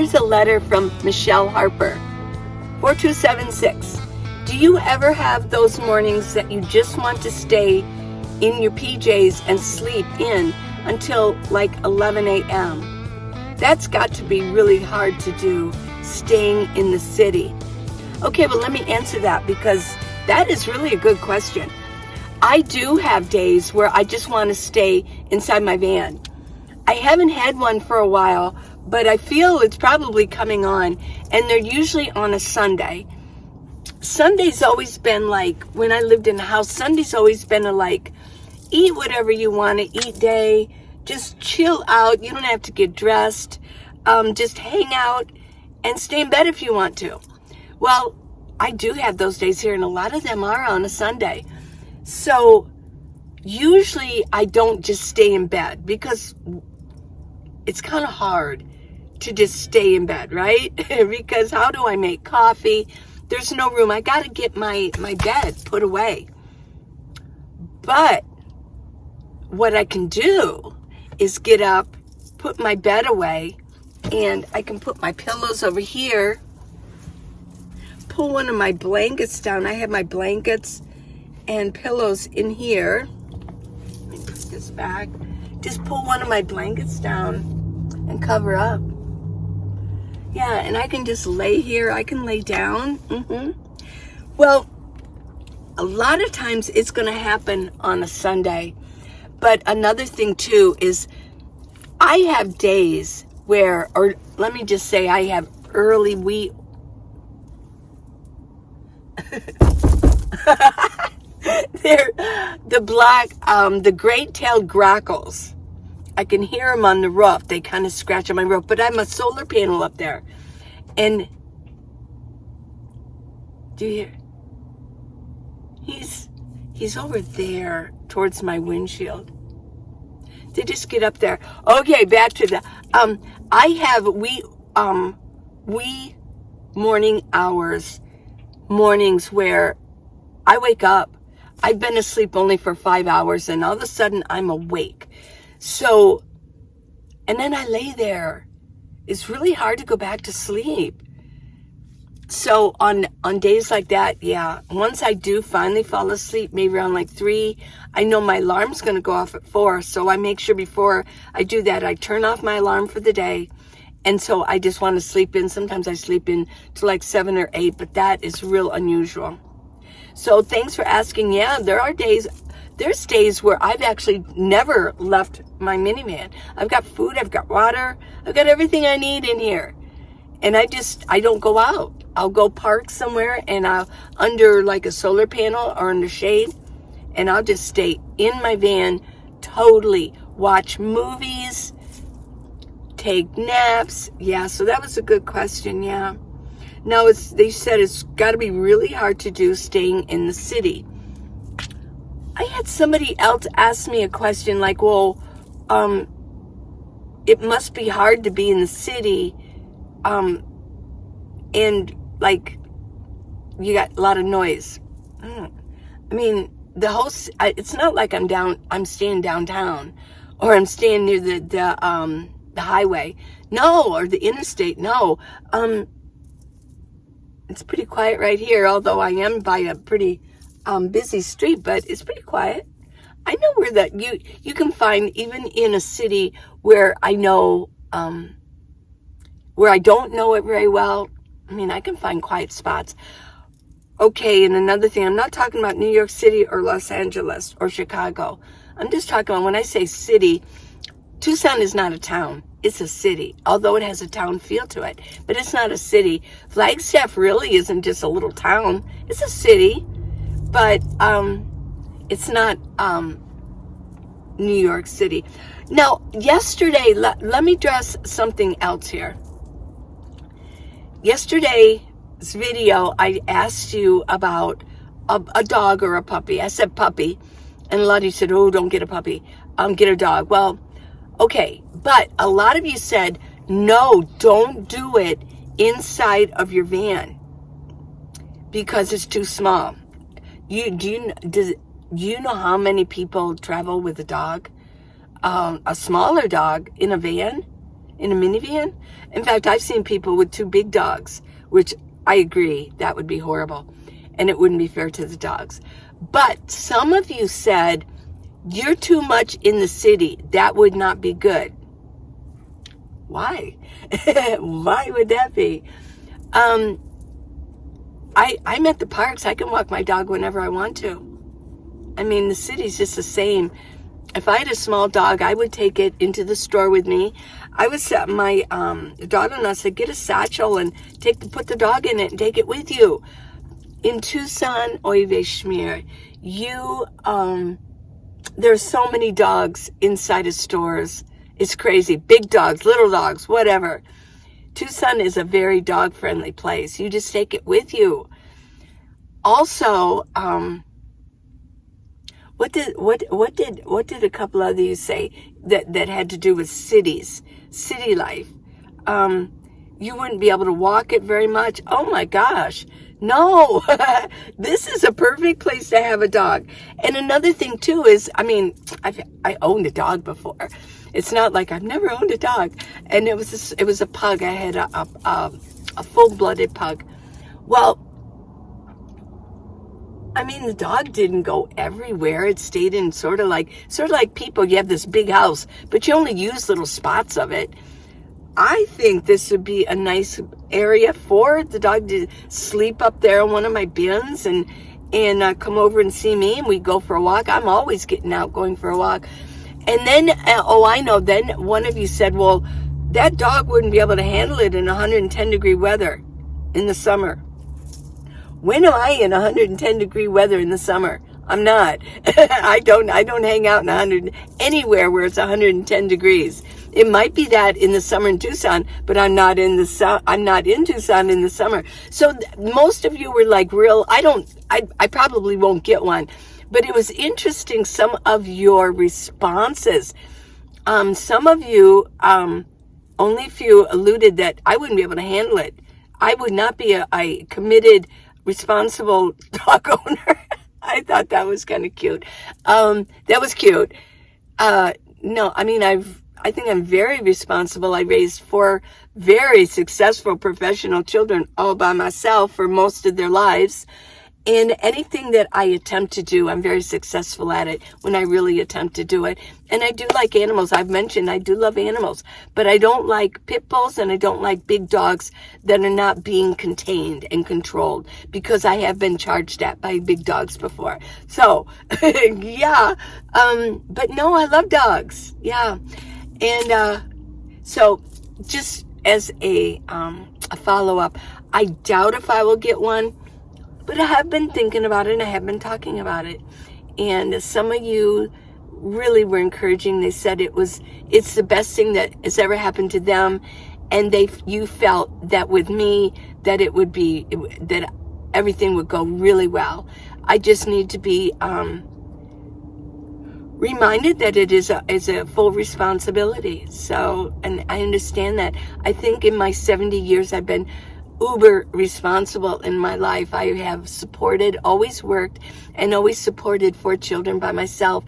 here's a letter from Michelle Harper, 4276. Do you ever have those mornings that you just want to stay in your PJs and sleep in until like 11 a.m.? That's got to be really hard to do, staying in the city. Okay, well, let me answer that, because that is really a good question. I do have days where I just want to stay inside my van. I haven't had one for a while, but I feel it's probably coming on, and they're usually on a Sunday. Sunday's always been like, when I lived in the house, Sunday's always been a like, eat whatever you want to eat day, just chill out, you don't have to get dressed, just hang out and stay in bed if you want to. Well, I do have those days here, and a lot of them are on a Sunday. So usually I don't just stay in bed, because it's kind of hard to just stay in bed, right? Because how do I make coffee? There's no room. I got to get my bed put away. But what I can do is get up, put my bed away, and I can put my pillows over here, pull one of my blankets down. I have my blankets and pillows in here. Let me put this back. Just pull one of my blankets down and cover up. Yeah, and I can just lay here. I can lay down. Well, a lot of times it's going to happen on a Sunday. But another thing too is I have days where, or let me just say, I have early wee. They're the great-tailed grackles. I can hear them on the roof. They kind of scratch on my roof, but I have a solar panel up there. And do you hear? He's over there towards my windshield. They just get up there. Okay, back to the I have wee morning hours, mornings where I wake up. I've been asleep only for 5 hours, and all of a sudden I'm awake. So, and then I lay there. It's really hard to go back to sleep. So on days like that, yeah, once I do finally fall asleep, maybe around like 3, I know my alarm's going to go off at 4. So I make sure before I do that, I turn off my alarm for the day. And so I just want to sleep in. Sometimes I sleep in to like 7 or 8, but that is real unusual. So thanks for asking. Yeah, there's days where I've actually never left my minivan. I've got food, I've got water, I've got everything I need in here. And I don't go out. I'll go park somewhere, and I'll under like a solar panel or under shade, and I'll just stay in my van, totally watch movies, take naps. Yeah, so that was a good question. Yeah. Now they said it's got to be really hard to do staying in the city. I had somebody else ask me a question like, well, it must be hard to be in the city, and like you got a lot of noise. I mean, it's not like I'm staying downtown, or I'm staying near the highway. No, or the interstate. No. It's pretty quiet right here, although I am by a pretty busy street, but it's pretty quiet. I know where that you can find, even in a city where I know, where I don't know it very well. I mean, I can find quiet spots. Okay, and another thing, I'm not talking about New York City or Los Angeles or Chicago. I'm just talking about, when I say city, Tucson is not a town. It's a city, although it has a town feel to it. But it's not a city. Flagstaff really isn't just a little town. It's a city, but it's not New York City. Now, yesterday, let me address something else here. Yesterday's video, I asked you about a dog or a puppy. I said puppy, and a lot of you said, oh, don't get a puppy. Get a dog. Well, okay, but a lot of you said, no, don't do it inside of your van because it's too small. Do you know how many people travel with a dog? A smaller dog in a van? in a minivan. In fact, I've seen people with 2 big dogs, which I agree, that would be horrible. And it wouldn't be fair to the dogs. But some of you said, you're too much in the city. That would not be good. Why? Why would that be? I'm at the parks. I can walk my dog whenever I want to. I mean, the city's just the same. If I had a small dog, I would take it into the store with me. I would set my daughter-in-law said, get a satchel and put the dog in it and take it with you. In Tucson, oy vey schmear, there's so many dogs inside of stores. It's crazy. Big dogs, little dogs, whatever. Tucson is a very dog-friendly place. You just take it with you. Also, what did a couple of these say that had to do with cities, city life? You wouldn't be able to walk it very much. Oh my gosh. No, this is a perfect place to have a dog. And another thing too is, I mean, I owned a dog before. It's not like I've never owned a dog. And it was a pug. I had a full-blooded pug. Well, I mean, the dog didn't go everywhere. It stayed in sort of like people. You have this big house, but you only use little spots of it. I think this would be a nice area for the dog to sleep up there in one of my bins and come over and see me, and we go for a walk. I'm always getting out, going for a walk. And then, I know, then one of you said, well, that dog wouldn't be able to handle it in 110-degree weather in the summer. When am I in 110-degree weather in the summer? I'm not. I don't hang out in anywhere where it's 110 degrees. It might be that in the summer in Tucson, but I'm not in Tucson in the summer. So most of you were like I probably won't get one. But it was interesting, some of your responses. Some of you, only a few alluded that I wouldn't be able to handle it. I would not be a committed, responsible dog owner. I thought that was kind of cute. That was cute. No, I mean, I think I'm very responsible. I raised 4 very successful professional children all by myself for most of their lives. And anything that I attempt to do, I'm very successful at it when I really attempt to do it. And I do like animals. I've mentioned I do love animals, but I don't like pit bulls and I don't like big dogs that are not being contained and controlled, because I have been charged at by big dogs before. So, yeah. But no, I love dogs. Yeah. And so just as a follow-up, I doubt if I will get one. But I have been thinking about it and I have been talking about it. And some of you really were encouraging. They said it's the best thing that has ever happened to them. And you felt that with me, that that everything would go really well. I just need to be reminded that it is a full responsibility. So, and I understand that. I think in my 70 years, I've been uber responsible in my life. I have always worked and always supported 4 children by myself.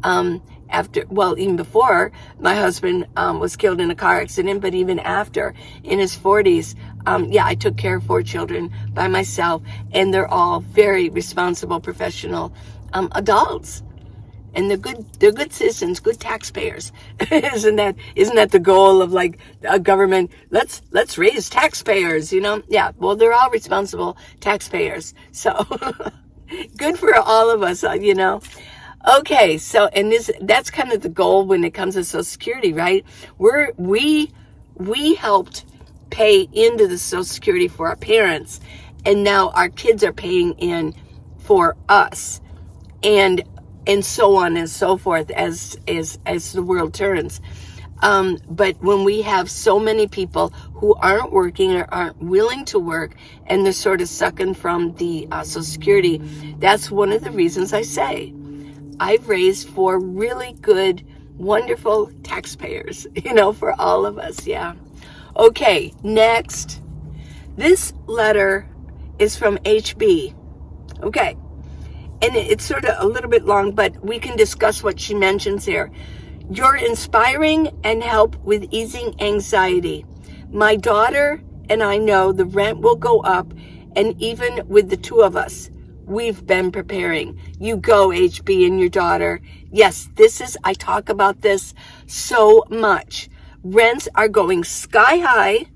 Even before my husband was killed in a car accident, but even after, in his 40s, I took care of 4 children by myself, and they're all very responsible, professional adults. And they're good citizens, good taxpayers. Isn't that the goal of like a government? Let's raise taxpayers, you know? Yeah, well, they're all responsible taxpayers. So good for all of us, you know? Okay, so, and that's kind of the goal when it comes to Social Security, right? We helped pay into the Social Security for our parents, and now our kids are paying in for us. And so on and so forth as the world turns. But when we have so many people who aren't working or aren't willing to work, and they're sort of sucking from the Social Security, that's one of the reasons I say I've raised 4 really good, wonderful taxpayers, you know, for all of us. Yeah. Okay, next. This letter is from HB. Okay. And it's sort of a little bit long, but we can discuss what she mentions here. You're inspiring and help with easing anxiety. My daughter and I know the rent will go up, and even with the two of us, we've been preparing. You go, HB, and your daughter. Yes, I talk about this so much. Rents are going sky high.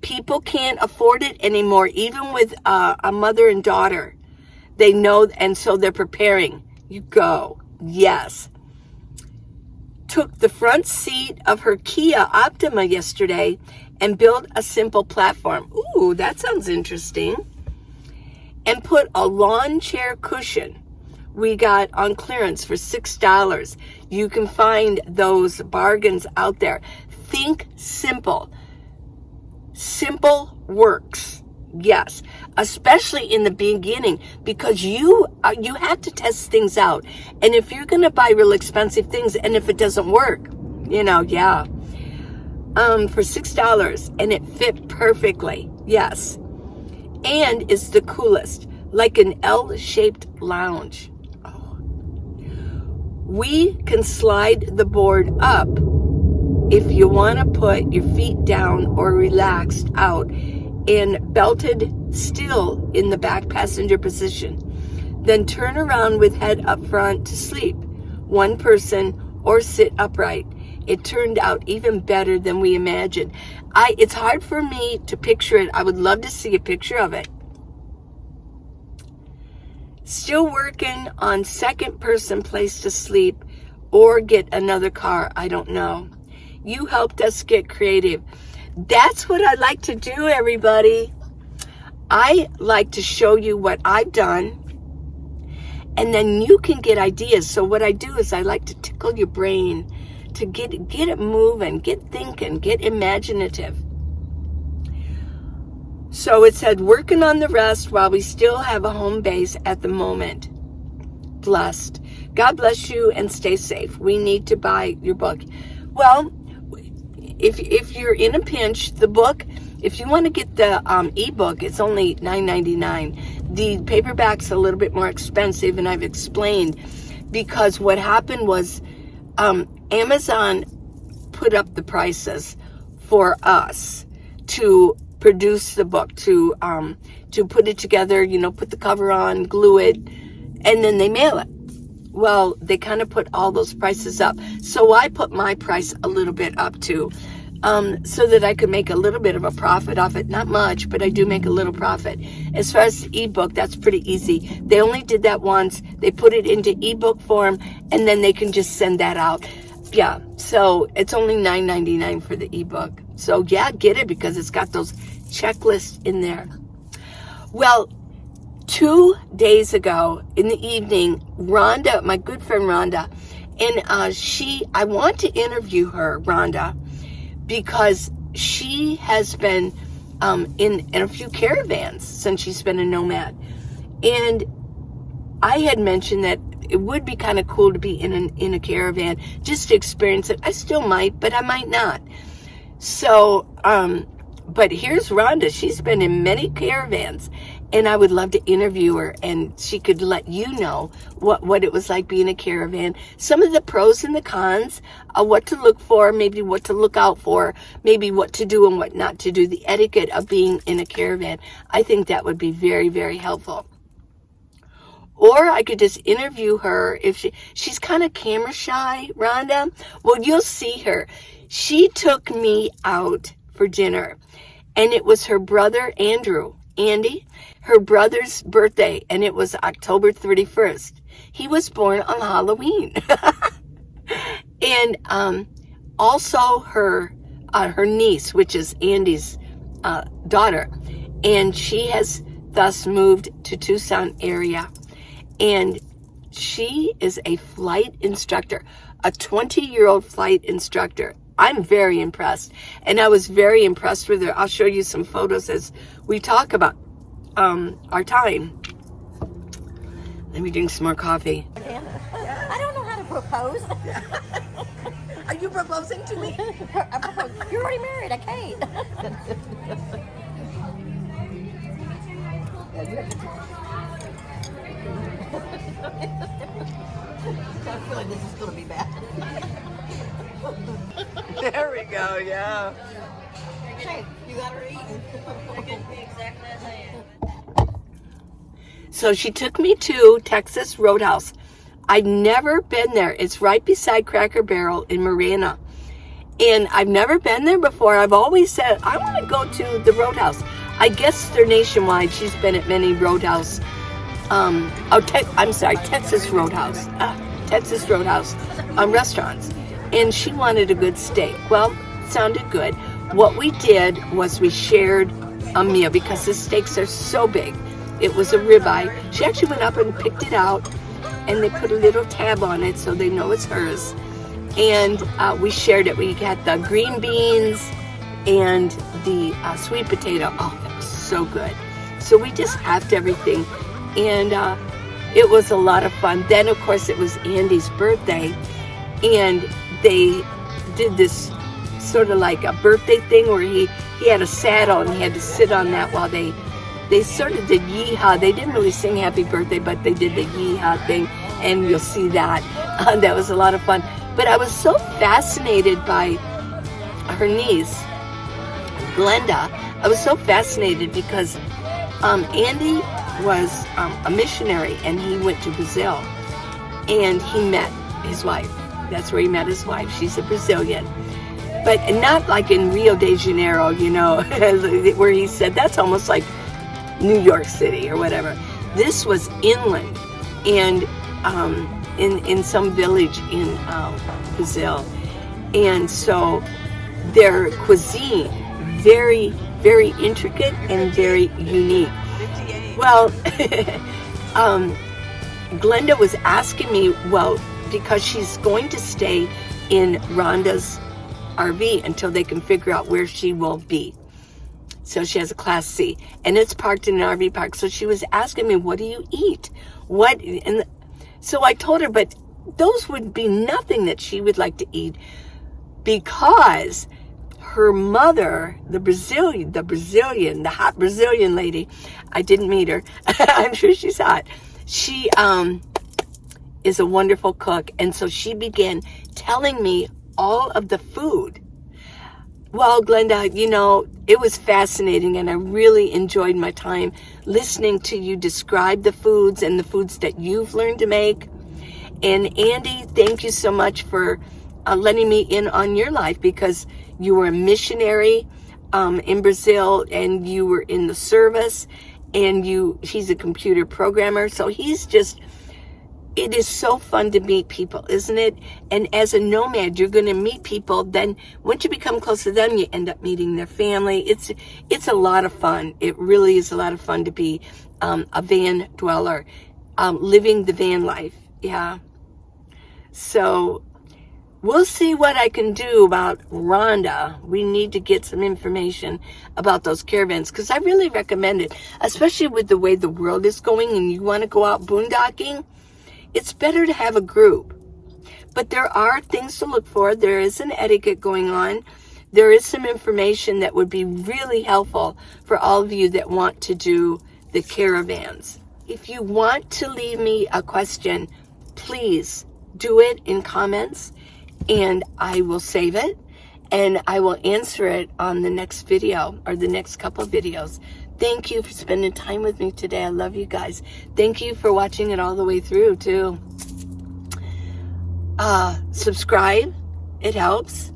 People can't afford it anymore, even with a mother and daughter. They know, and so they're preparing. You go. Yes. Took the front seat of her Kia Optima yesterday and built a simple platform. Ooh, that sounds interesting. And put a lawn chair cushion we got on clearance for $6. You can find those bargains out there. Think simple. Simple works. Yes, especially in the beginning, because you have to test things out. And if you're going to buy real expensive things, and if it doesn't work, yeah. For $6, and it fit perfectly. Yes. And it's the coolest, like an L-shaped lounge. Oh. We can slide the board up if you want to put your feet down or relaxed out and belted still in the back passenger position. Then turn around with head up front to sleep. One person or sit upright. It turned out even better than we imagined. It's hard for me to picture it. I would love to see a picture of it. Still working on second person place to sleep or get another car. I don't know. You helped us get creative. That's what I like to do, everybody. I like to show you what I've done, and then you can get ideas. So what I do is I like to tickle your brain to get it moving, get thinking, get imaginative. So it said, working on the rest while we still have a home base at the moment. Blessed. God bless you and stay safe. We need to buy your book. Well, if you're in a pinch, the book, if you want to get the ebook, it's only $9.99. The paperback's a little bit more expensive, and I've explained, because what happened was Amazon put up the prices for us to produce the book, to put it together, put the cover on, glue it, and then they mail it. Well, they kind of put all those prices up. So I put my price a little bit up too, so that I could make a little bit of a profit off it. Not much, but I do make a little profit. As far as the ebook, that's pretty easy. They only did that once. They put it into ebook form, and then they can just send that out. Yeah, so it's only $9.99 for the ebook. So yeah, get it, because it's got those checklists in there. Well, 2 days ago in the evening, Rhonda, my good friend Rhonda, and I want to interview her, Rhonda, because she has been in a few caravans since she's been a nomad. And I had mentioned that it would be kind of cool to be in a caravan, just to experience it. I still might, but I might not. So, but here's Rhonda. She's been in many caravans, and I would love to interview her, and she could let you know what it was like being in a caravan. Some of the pros and the cons, what to look for, maybe what to look out for, maybe what to do and what not to do, the etiquette of being in a caravan. I think that would be very, very helpful. Or I could just interview her if she's kind of camera shy, Rhonda. Well, you'll see her. She took me out for dinner, and it was her brother, Andy, her brother's birthday, and it was October 31st. He was born on Halloween. And also her niece, which is Andy's daughter, and she has thus moved to Tucson area. And she is a flight instructor, a 20-year-old flight instructor. I'm very impressed. And I was very impressed with her. I'll show you some photos as we talk about our time. Let me drink some more coffee. I don't know how to propose. Are you proposing to me? I propose. You're already married. I can't. I feel like this is going to be bad. There we go, yeah. Hey, you got her eating. Exactly as I am. So she took me to Texas Roadhouse. I'd never been there. It's right beside Cracker Barrel in Marina. And I've never been there before. I've always said, I want to go to the Roadhouse. I guess they're nationwide. She's been at many Roadhouse. Texas Roadhouse. Texas Roadhouse restaurants. And she wanted a good steak. Well, it sounded good. What we did was we shared a meal because the steaks are so big. It was a ribeye. She actually went up and picked it out, and they put a little tab on it so they know it's hers. And we shared it. We had the green beans and the sweet potato. Oh, that was so good. So we just halved everything, and it was a lot of fun. Then, of course, it was Andy's birthday, and they did this sort of like a birthday thing where he had a saddle, and he had to sit on that while they sort of did yeehaw. They didn't really sing happy birthday, but they did the yeehaw thing, and you'll see that. That was a lot of fun. But I was so fascinated by her niece, Glenda. I was so fascinated because Andy was a missionary, and he went to Brazil, and he met his wife. That's where he met his wife. She's a Brazilian. But not like in Rio de Janeiro, you know, where he said that's almost like New York City or whatever. This was inland, and in some village in Brazil. And so their cuisine, very, very intricate and very unique. Well, Glenda was asking me, well, because she's going to stay in Rhonda's RV until they can figure out where she will be. So she has a Class C, and it's parked in an RV park. So she was asking me, what do you eat? What? And so I told her, but those would be nothing that she would like to eat, because her mother, the hot Brazilian lady, I didn't meet her. I'm sure she's hot. She is a wonderful cook. And so she began telling me all of the food. Well, Glenda, you know, it was fascinating, and I really enjoyed my time listening to you describe the foods and the foods that you've learned to make. And Andy, thank you so much for letting me in on your life, because you were a missionary in Brazil, and you were in the service, and he's a computer programmer. So it is so fun to meet people, isn't it? And as a nomad, you're going to meet people. Then once you become close to them, you end up meeting their family. It's a lot of fun. It really is a lot of fun to be a van dweller, living the van life. Yeah. So we'll see what I can do about Rhonda. We need to get some information about those caravans, because I really recommend it, especially with the way the world is going and you want to go out boondocking. It's better to have a group. But there are things to look for. There is an etiquette going on. There is some information that would be really helpful for all of you that want to do the caravans. If you want to leave me a question, please do it in comments, and I will save it, and I will answer it on the next video or the next couple of videos. Thank you for spending time with me today. I love you guys. Thank you for watching it all the way through, too. Subscribe. It helps.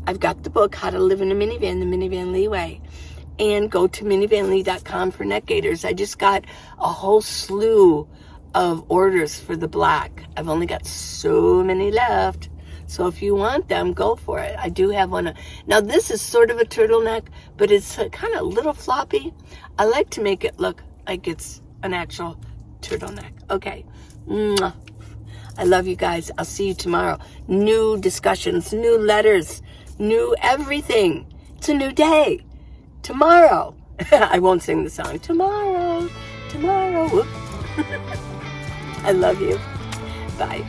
I've got the book, How to Live in a Minivan, The Minivan Lee Way. And go to minivanlee.com for neck gaiters. I just got a whole slew of orders for the black. I've only got so many left. So if you want them, go for it. I do have one. Now this is sort of a turtleneck, but it's kind of a little floppy. I like to make it look like it's an actual turtleneck. Okay. Mwah. I love you guys. I'll see you tomorrow. New discussions, new letters, new everything. It's a new day. Tomorrow. I won't sing the song. Tomorrow. Tomorrow. Whoop. I love you. Bye.